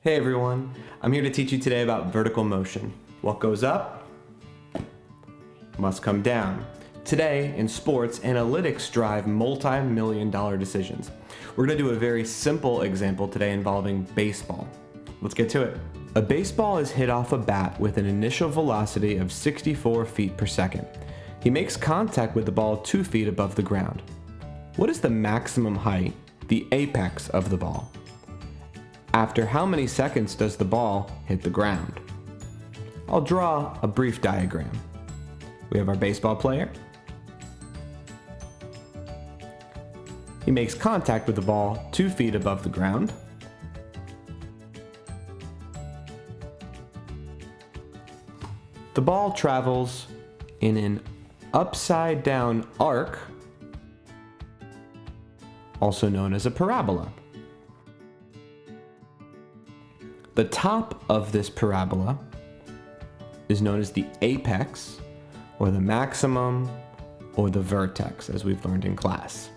Hey everyone, I'm here to teach you today about vertical motion. What goes up must come down. Today, in sports, analytics drive multi-million-dollar decisions. We're going to do a very simple example today involving baseball. Let's get to it. A baseball is hit off a bat with an initial velocity of 64 feet per second. He makes contact with the ball 2 feet above the ground. What is the maximum height, the apex of the ball? After how many seconds does the ball hit the ground? I'll draw a brief diagram. We have our baseball player. He makes contact with the ball 2 feet above the ground. The ball travels in an upside down arc, also known as a parabola. The top of this parabola is known as the apex, or the maximum, or the vertex, as we've learned in class.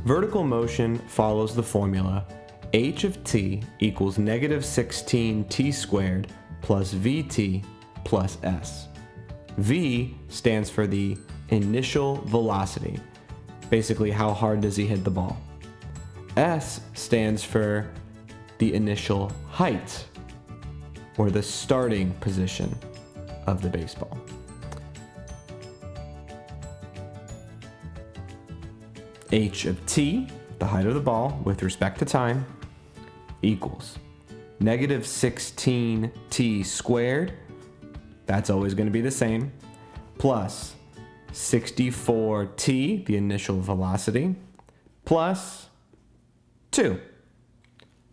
Vertical motion follows the formula h of t equals negative 16 t squared plus vt plus s. V stands for the initial velocity, basically how hard does he hit the ball. S stands for the initial height, or the starting position of the baseball. H of t, the height of the ball with respect to time, equals negative 16 t squared, that's always going to be the same, plus 64 t, the initial velocity, plus 2.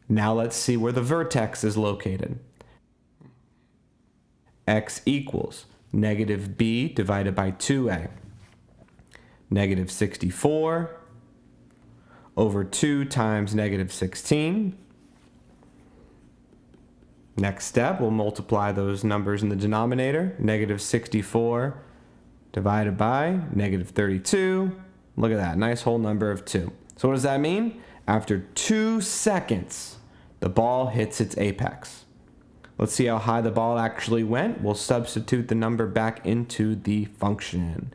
Now let's see where the vertex is located. X equals negative b divided by 2a. Negative 64 over 2 times negative 16. Next step, we'll multiply those numbers in the denominator. Negative 64 divided by negative 32. Look at that, nice whole number of 2. So what does that mean? After 2 seconds, the ball hits its apex. Let's see how high the ball actually went. We'll substitute the number back into the function.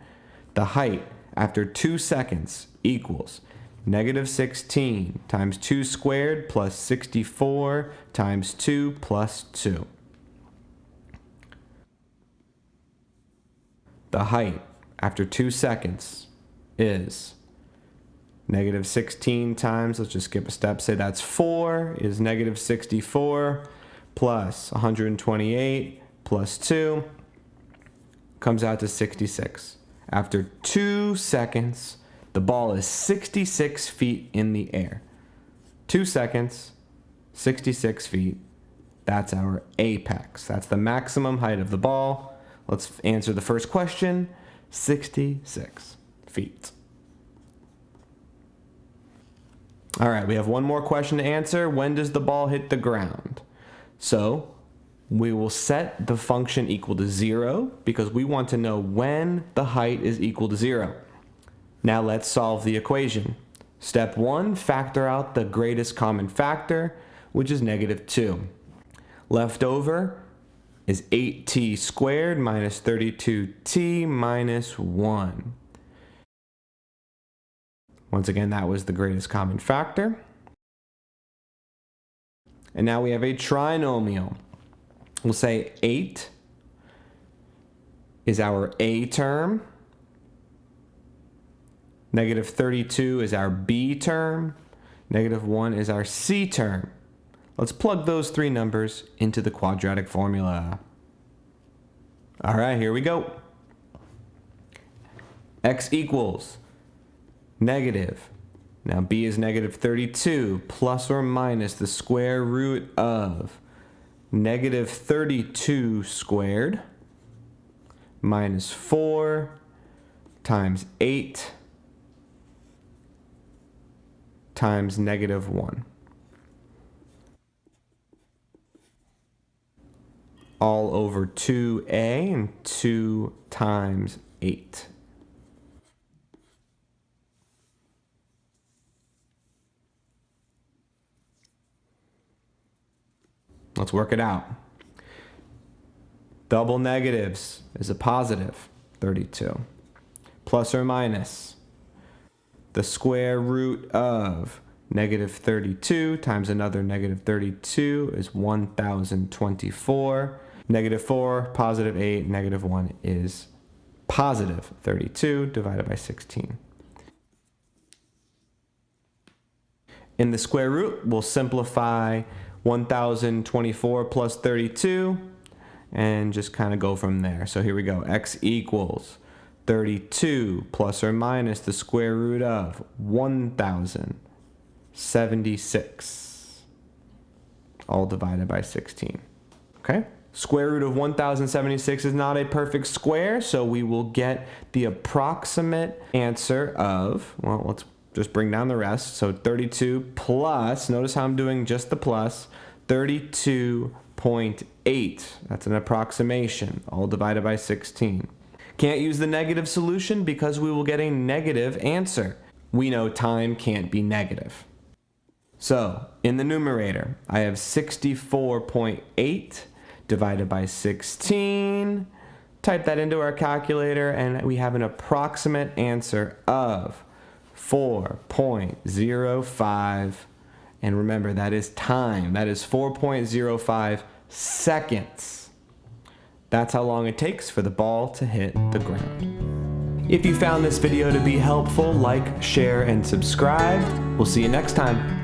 The height after 2 seconds equals negative 16 times 2 squared plus 64 times 2 plus 2. The height after 2 seconds is negative 16 times, let's just skip a step, say that's 4, is negative 64 plus 128 plus 2, comes out to 66. After 2 seconds, the ball is 66 feet in the air. 2 seconds, 66 feet, that's our apex. That's the maximum height of the ball. Let's answer the first question, 66 feet. All right, we have one more question to answer. When does the ball hit the ground? So we will set the function equal to 0 because we want to know when the height is equal to 0. Now let's solve the equation. Step 1, factor out the greatest common factor, which is negative 2. Left over is 8t squared minus 32t minus 1. Once again, that was the greatest common factor. And now we have a trinomial. We'll say 8 is our A term. Negative 32 is our B term. Negative 1 is our C term. Let's plug those three numbers into the quadratic formula. All right, here we go. X equals negative. Now b is negative 32 plus or minus the square root of negative 32 squared minus 4 times 8 times negative 1. All over 2a and 2 times 8. Let's work it out. Double negatives is a positive 32. Plus or minus the square root of negative 32 times another negative 32 is 1024. Negative 4, positive 8, negative 1 is positive 32 divided by 16. In the square root, we'll simplify 1024 plus 32 and just kind of go from there. So here we go. X equals 32 plus or minus the square root of 1076, all divided by 16. Okay? Square root of 1076 is not a perfect square, so we will get the approximate answer of, well, let's just bring down the rest. So 32 plus, notice how I'm doing just the plus, 32.8. That's an approximation, all divided by 16. Can't use the negative solution because we will get a negative answer. We know time can't be negative. So in the numerator, I have 64.8 divided by 16. Type that into our calculator and we have an approximate answer of 4.05. And remember, that is time. That is 4.05 seconds. That's how long it takes for the ball to hit the ground. If you found this video to be helpful, like, share, and subscribe. We'll see you next time.